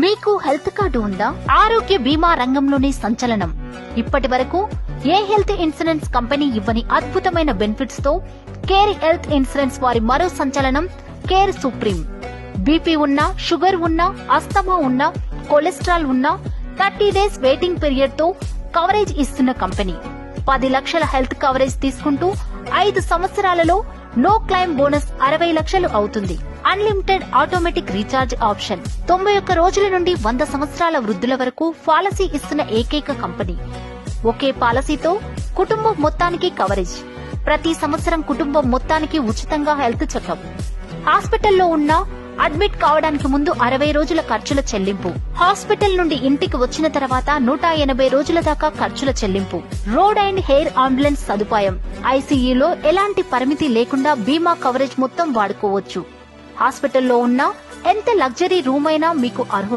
మీకు health card ఉందా? ఆరోగ్య బీమా రంగంలోని సంచలనం. ఇప్పటి వరకు ఏ హెల్త్ ఇన్సూరెన్స్ కంపెనీ ఇవ్వని అద్భుతమైన బెనిఫిట్స్ తో కేర్ హెల్త్ ఇన్సూరెన్స్ వారి మరో సంచలనం కేర్ సుప్రీం. బీపీ ఉన్నా, షుగర్ ఉన్నా, అస్తమా ఉన్నా, కొలెస్ట్రాల్ ఉన్నా 30 డేస్ వెయిటింగ్ పీరియడ్ తో కవరేజ్ ఇస్తున్న కంపెనీ. 10 లక్షల హెల్త్ కవరేజ్ తీసుకుంటూ 5 సంవత్సరాలలో నో క్లైమ్ బోనస్ 60 లక్షలు అవుతుంది. Unlimited automatic recharge option. 91 రోజుల నుండి 100 సంవత్సరాల వృద్ధుల వరకు పాలసీ ఇస్తున్న ఏకైక కంపెనీ. ఒకే పాలసీతో కుటుంబం మొత్తానికి కవరేజ్. ప్రతి సంవత్సరం కుటుంబం మొత్తానికి ఉచితంగా హెల్త్ చెకప్. హాస్పిటల్లో ఉన్నా అడ్మిట్ కావడానికి ముందు 60 రోజుల ఖర్చుల చెల్లింపు. హాస్పిటల్ నుండి ఇంటికి వచ్చిన తర్వాత 180 రోజుల దాకా ఖర్చుల చెల్లింపు. రోడ్ అండ్ హెయిర్ అంబులెన్స్ సదుపాయం. ఐసీయూలో ఎలాంటి పరిమితి లేకుండా బీమా కవరేజ్ మొత్తం వాడుకోవచ్చు. హాస్పిటల్లో ఉన్నా ఎంత లగ్జరీ రూమ్ అయినా మీకు అర్హులు.